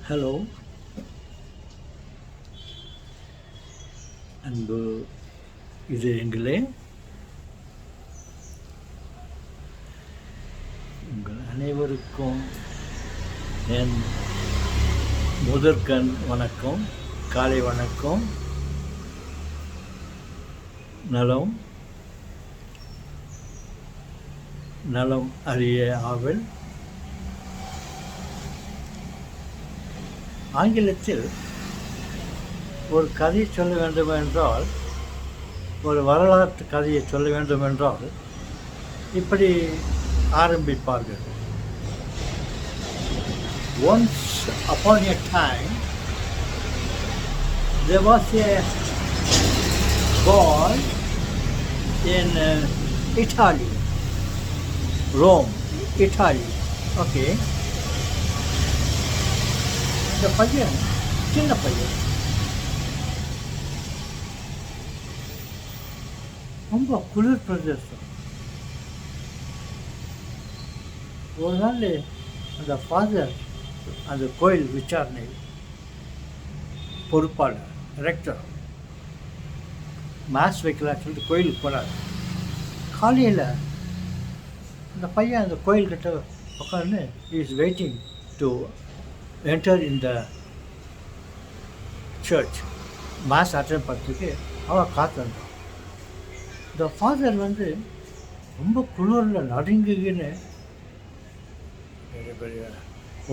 Hello அன்பு இதயங்களே, உங்கள் அனைவருக்கும் என் முதற்கண் வணக்கம், காலை வணக்கம். நலம் நலம் அறிய ஆவல். ஆங்கிலத்தில் ஒரு கதை சொல்ல வேண்டுமென்றால், ஒரு வரலாற்று கதையை சொல்ல வேண்டுமென்றால் இப்படி ஆரம்பிப்பார்கள். Once upon a time, there was a boy in Italy, Rome, Italy. Okay. இந்த பையன் சின்ன பையன், ரொம்ப குளிர் பிரதேசம். ஒரு நாள் அந்த ஃபாதர் அந்த கோயில் விசாரணை பொறுப்பாளர் ரெக்டர் மேத்ஸ் வைக்கலான்னு சொல்லிட்டு கோயிலுக்கு போனார். காலையில் அந்த பையன் அந்த கோயில்கிட்ட உட்காந்து is waiting to enter in the church. Mass attend பண்ணுறதுக்கு அவன் காத்திருந்தான். இந்த ஃபாதர் ரொம்ப குளிரில் நடுங்குன்னு பெரிய பெரிய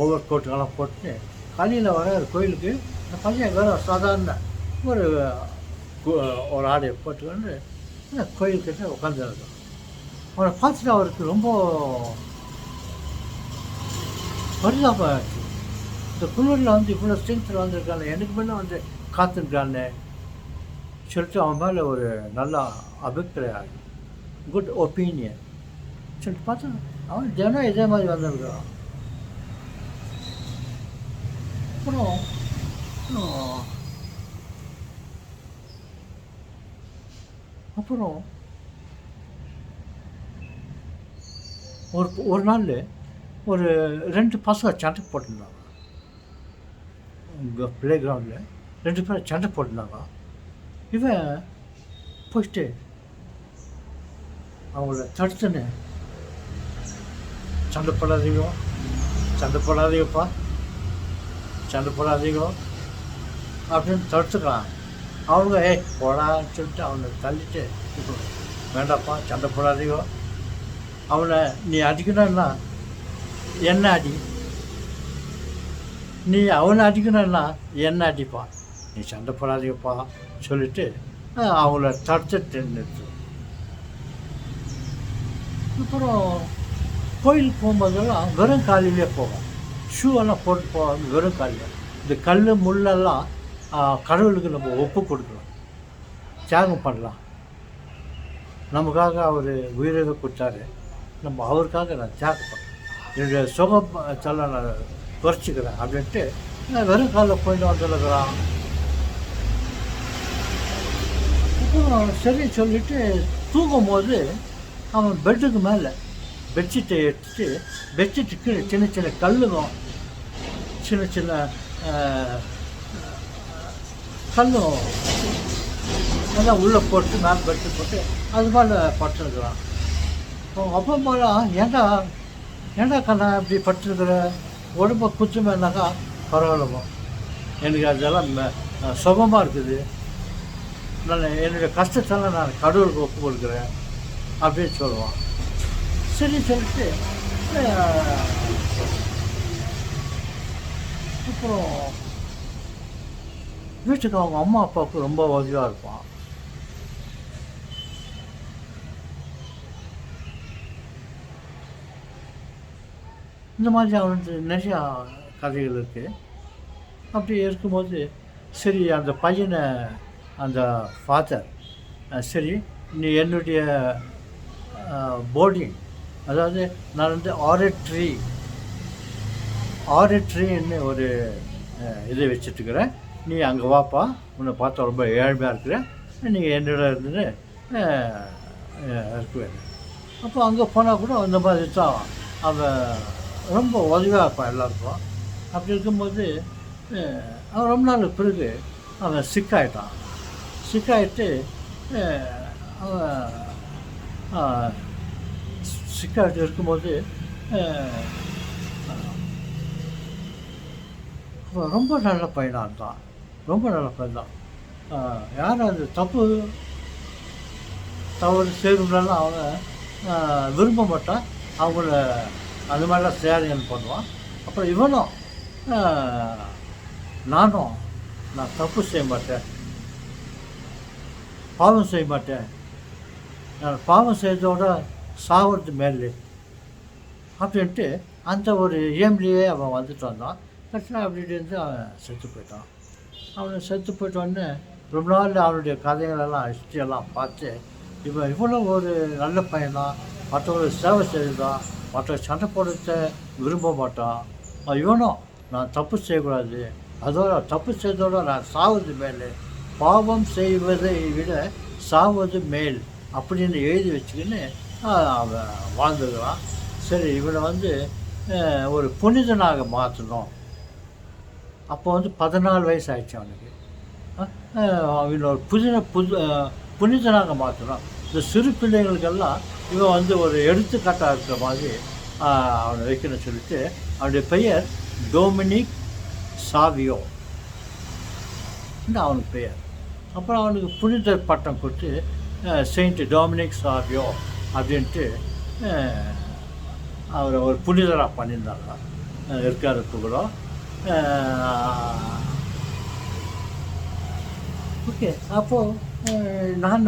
ஓவர் கோட்டுக்கெல்லாம் போட்டு காலையில் வர கோயிலுக்கு இந்த பையன் வேறு சாதாரண ஒரு ஆடையை போட்டுக்கொண்டு கோயில்கிட்ட உட்காந்துருக்கான். அவனை பார்த்துட்டு அவருக்கு ரொம்ப பரிதாபம் ஆச்சு. இந்த குளிரில் இவ்வளோ ஸ்ட்ரென்த்தில் வந்திருக்காங்க, எனக்கு முன்னே காத்திருக்கான்னு சொல்லிட்டு அவன் மேலே ஒரு நல்ல அபிப்பிராயம், குட் ஒப்பீனியன் சொல்லிட்டு பார்த்தா அவன் தினம் இதே மாதிரி வந்திருக்கான். அப்புறம் ஒரு நாள் ஒரு 2 பசங்க சண்டை போட்டிருந்தாங்க. இங்கே ப்ளே கிரவுண்டில் 2 பேர் சண்டை போட்டிருந்தாங்க. இவன் போயிட்டு அவங்கள தடுத்துன்னு, சண்டை போடாதீங்க, சண்டை போடாதீங்கப்பா, சண்டை போடாதீங்க அப்படின்னு தடுத்துக்கலாம். அவங்க போடான்னு சொல்லிட்டு அவனை தள்ளிட்டு, வேண்டாப்பா சண்டை போடாதீங்க, அவனை நீ அடிக்கணும்னா என்ன அடி, நீ அவனை அடிக்கணும்னா என்ன அடிப்பான், நீ சண்டை போடாதீங்கப்பா சொல்லிட்டு அவங்கள தடுத்துட்டு நிறுத்து. அப்புறம் கோயிலுக்கு போகும்போதெல்லாம் வெறும் காலையிலே போவோம், ஷூவெல்லாம் போட்டு போவாங்க, வெறும் காலையில். இந்த கல் முள்ளெல்லாம் கடவுளுக்கு நம்ம ஒப்பு கொடுக்கலாம், தியாகம் பண்ணலாம். நமக்காக அவர் உயிரை கொடுத்தாரு, நம்ம அவருக்காக நான் தியாகம் பண்ணேன், என்னுடைய சுகம் சொல்ல நான் குறைச்சிக்கிறேன் அப்படின்ட்டு நான் வெறும் காலில் போயிட்டு வந்துருக்கிறான். அப்புறம் சரி சொல்லிவிட்டு தூங்கும்போது அவன் பெட்டுக்கு மேலே பெட்ஷீட்டை எடுத்துட்டு, பெட்ஷீட்டுக்கு சின்ன சின்ன கல்லுங்க, சின்ன சின்ன கல்லும் அதான் உள்ளே போட்டு மேலே பெட்டு போட்டு அது மேலே பட்டுருக்குறான். அப்பா அம்மாலாம் ஏண்டா கண்ணா இப்படி பட்டுருக்குற, உடம்பை குத்துமேனாக்கா பரவாயில்லமா, எனக்கு அதெல்லாம் சுகமாக இருக்குது, நான் என்னுடைய கஷ்டத்தெல்லாம் நான் கடவுளுக்கு ஒப்பு கொடுக்குறேன் அப்படின்னு சொல்லுவான். சரி சொல்லிட்டு அப்புறம் வீட்டுக்கு அவங்க அம்மா அப்பாவுக்கு ரொம்ப உதவியாக இருப்பான். இந்த மாதிரி அவனுக்கு நிறையா கதைகள் இருக்குது. அப்படி இருக்கும்போது சரி அந்த பையனை அந்த ஃபாதர், சரி நீ என்னுடைய போர்டிங், அதாவது நான் ஆரிட்ரின்னு ஒரு இதை வச்சுட்டுக்கிறேன், நீ அங்கே வாப்பா, உன்னை பார்த்தா ரொம்ப ஏழ்மையாக இருக்கிற, நீங்கள் என்னோட இருந்துன்னு இருக்குவேன். அப்போ அங்கே போனால் கூட அந்த மாதிரி தான் அவன் ரொம்ப உதவியாக இருப்பான் எல்லாருக்கும். அப்படி இருக்கும்போது அவன் ரொம்ப நாளுக்கு பிறகு அவன் சிக்காயிட்டான். சிக்காயிட்டு அவன் சிக்காயிட்டு இருக்கும்போது அவன் ரொம்ப நல்ல பையனாக இருந்தான். ரொம்ப நல்ல பையன் தான். யாரும் அது தவறு செய்கிறவங்களெல்லாம் அவன் விரும்ப மாட்டான். அவங்கள அது மாதிரிலாம் சேவைகள் பண்ணுவான். அப்புறம் இவனும் நான் தப்பு செய்ய மாட்டேன், பாவம் செய்ய மாட்டேன், நான் பாவம் செய்தோட சாகிறது மேலே அப்படின்ட்டு அந்த ஒரு ஏம்லேயே அவன் வந்துட்டு வந்தான். கட்டினா அப்படின்ட்டு இருந்து அவன் செத்து போயிட்டான். அவனை செத்து போயிட்டோடனே ரொம்ப நாள் அவனுடைய கதைகளெல்லாம் ஹிஸ்ட்ரியெல்லாம் பார்த்து இவன் இவ்வளோ ஒரு நல்ல பையன்தான், மற்றவங்களுக்கு சேவை செய்தான், மற்ற சண்டை போடுறத விரும்ப மாட்டான். இவனும் நான் தப்பு செய்யக்கூடாது, அதோட தப்பு செய்தோட நான் சாவது மேல், பாவம் செய்வதை விட சாவது மேல் அப்படின்னு எழுதி வச்சுக்கின்னு அவன் வாழ்ந்துக்கிறான். சரி, இவனை ஒரு புனிதனாக மாற்றணும். அப்போ 14 வயசு ஆயிடுச்சு அவனுக்கு. அவன் ஒரு புனிதனாக மாற்றணும். இந்த சிறு பிள்ளைகளுக்கெல்லாம் இவன் ஒரு எடுத்துக்காட்டாக இருக்கிற மாதிரி அவனை வைக்கணும்னு சொல்லிட்டு அவனுடைய பெயர் டொமினிக் சாவியோ அவனுக்கு பெயர். அப்புறம் அவனுக்கு புனிதர் பட்டம் கொடுத்து செயின்ட் டொமினிக் சாவியோ அப்படின்ட்டு அவரை ஒரு புனிதராக பண்ணியிருந்தாங்க. இருக்கார் கூட. ஓகே. அப்போது நான்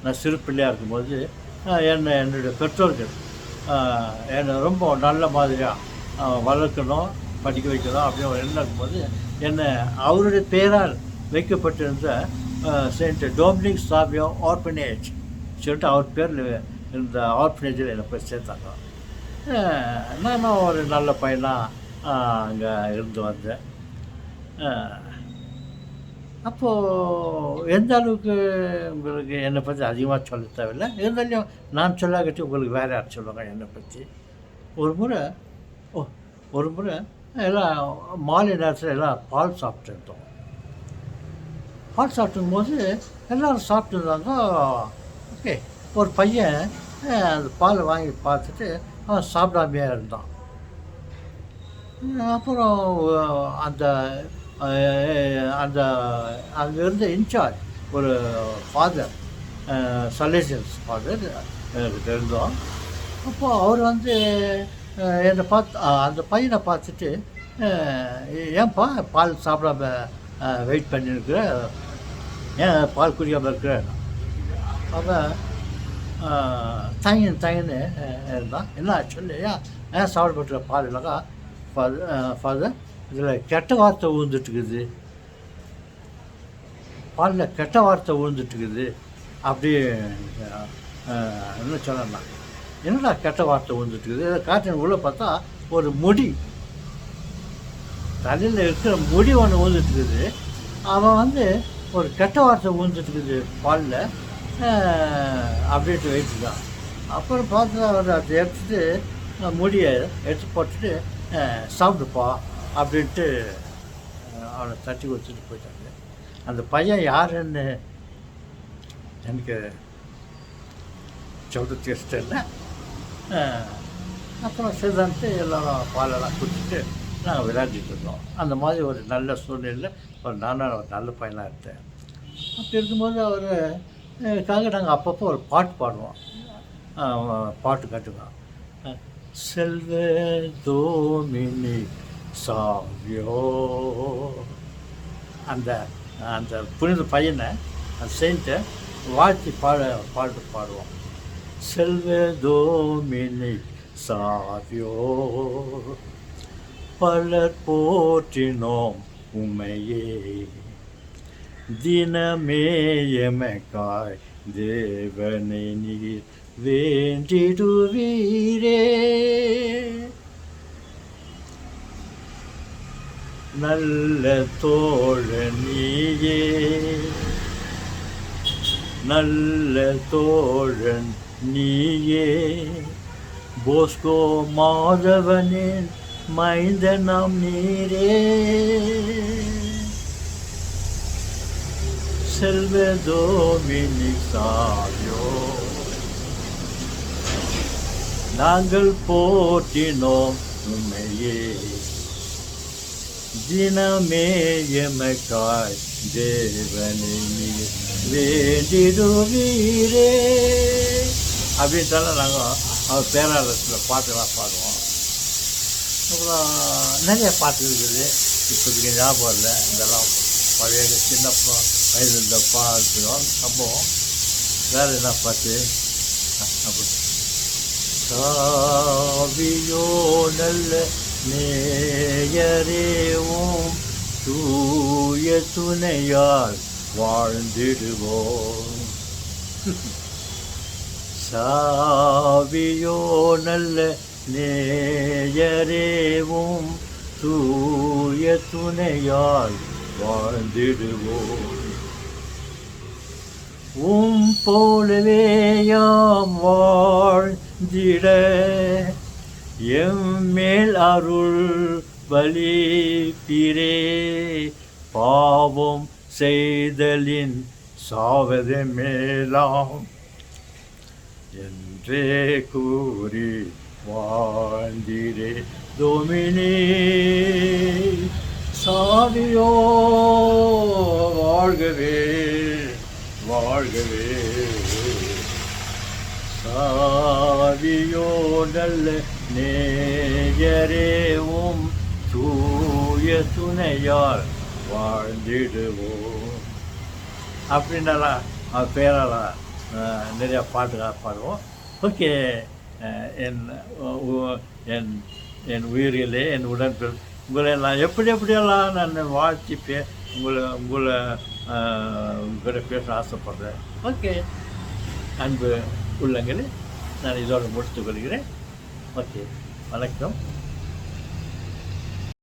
நான் சிறு பிள்ளையாக இருக்கும்போது என்னுடைய பெற்றோர்கள் என்னை ரொம்ப நல்ல மாதிரியாக வளர்க்கணும், படிக்க வைக்கணும் அப்படின்னு ஒரு எண்ணம் இருக்கும்போது என்னை அவருடைய பெயரால் வைக்கப்பட்டிருந்த செயின்ட் டொமினிக் சாவியோ ஆர்ஃபனேஜ் சொல்லிட்டு அவர் பேரில் இருந்த ஆர்ஃபனேஜில் என்னை போய் சேர்த்தாங்க. நானும் ஒரு நல்ல பையனாக அங்கே இருந்து வந்தேன். அப்போது எந்த அளவுக்கு உங்களுக்கு என்னை பற்றி அதிகமாக சொல்ல தேவையில்லை, இருந்தாலும் நான் சொல்லாக்கட்டி உங்களுக்கு வேறு யார் சொல்லுவாங்க என்னை பற்றி. ஒரு முறை எல்லாம் மாலை நேரத்தில் எல்லாம் பால் சாப்பிட்டுருந்தோம். பால் சாப்பிட்டும்போது எல்லோரும் சாப்பிட்டுருந்தாங்க. ஓகே. ஒரு பையன் அந்த பாலை வாங்கி பார்த்துட்டு அவன் சாப்பிடாமையே இருந்தான். அப்புறம் அந்த அந்த அங்கே இருந்த இன்சார்ஜ் ஒரு ஃபாதர், சலேசியன்ஸ் ஃபாதர் எனக்கு தெரிந்தோம். அப்போது அவர் என்னை பார்த்து அந்த பையனை பார்த்துட்டு, ஏன்பா பால் சாப்பிடாம வெயிட் பண்ணியிருக்கிற, ஏன் பால் குடிக்காமல் இருக்கிற? அவன் தயங்கன்னு இருந்தான். என்ன சொல்லி ஏன் சாப்பிடப்பட்ட பால் இல்லைக்கா ஃபாதர், இதில் கெட்ட வார்த்தை விழுந்துட்டுருக்குது, பாலில் கெட்ட வார்த்தை விழுந்துட்டுருக்குது அப்படி என்ன சொன்னான். என்னடா கெட்ட வார்த்தை விழுந்துட்டுருக்குது? இதை காட்டின உள்ளே பார்த்தா ஒரு முடி, தலையில் இருக்கிற முடி ஒன்று விழுந்துட்டுருக்குது. அவன் ஒரு கெட்ட வார்த்தை விழுந்துட்டுருக்குது பாலில் அப்படின்ட்டு வைத்துதான். அப்புறம் பார்த்து அவர் அதை எடுத்துட்டு முடியை எடுத்து போட்டுட்டு சாப்பிடுப்பா அப்படின்ட்டு அவனை தட்டி கொடுத்துட்டு போயிட்டாங்க. அந்த பையன் யாருன்னு எனக்கு சொல்கிறதுக்கு இஷ்டம் இல்லை. அப்புறம் சரிதான்ட்டு எல்லோரும் பாலெல்லாம் குடிச்சிட்டு நாங்கள் விளையாடிட்டு இருந்தோம். அந்த மாதிரி ஒரு நல்ல சூழ்நிலையில் நானும் ஒரு நல்ல பையனாக இருந்தேன். அப்படி இருக்கும்போது அவருக்காக நாங்கள் அப்பப்போ ஒரு பாட்டு பாடுவோம். பாட்டு கட்டுவோம். செல்வ டொமினிக் சாவியோ, அந்த அந்த புனித பையனை அந்த செயின்ட்டை வாழ்த்தி பாட்டு பாடுவோம். செல்வ டொமினிக் சாவியோ, பலர் போற்றினோம் உமையே, தினமே எமக்காய் தேவனை நீர் வேண்டிடுவீரே. நல்ல தோழன் நீயே, நல்ல தோழன் நீயே, போஸ்கோ மாதவனின் மைந்தனம் நீரே செல்வதோமினிக் சாவியோ நாங்கள் போற்றினோம் உம்மையே தினமே எமக்காய் தேவனை நீர் வேண்டிடுவீரே அப்படின்ட்டாலும் நாங்கள் அவர் பேராளத்தில் பாட்டுலாம் பாடுவோம். அப்புறம் நிறைய பாட்டு இருக்குது, இப்போதைக்கு ஞாபகம் இல்லை. இதெல்லாம் பழைய சின்ன வயது இந்த பாட்டுவோம் சம்பவம். வேறு என்ன பாட்டு? அப்படி சாவியோ நல்ல நேயரேவும் தூய துணையால் வாழ்ந்திடுவோம். சாவியோ நல்ல நேயரேவும் தூய துணையால் வாழ்ந்திடுவோம். போலவே யாம் வாழ்ந்திட எம்மேல் அருள் பலிப்பீரே. பாவம் செய்தலின் சாவதே மேலாம் என்றே கூறி வாழ்ந்திரே டோமினி. சாவியோ வாழ்கவே வாழ்கவே. சாவியோ நல்ல நேயரேவும் தூய துணையால் வாழ்ந்திடுவோம். அப்படின்னாலாம் அவர் பேரால் நிறையா பாட்டுகள் பாடுவோம். ஓகே, என் என் உயிரிலே என் உடன்பில் உங்களை நான் எப்படியெல்லாம் நான் வாழ்த்திப்பேன். உங்களை பேச ஆசைப்படுறேன். ஓகே, அன்பு உள்ளங்களே, நான் இதோடு முடித்துக் கொள்கிறேன். ஓகே, வணக்கம்.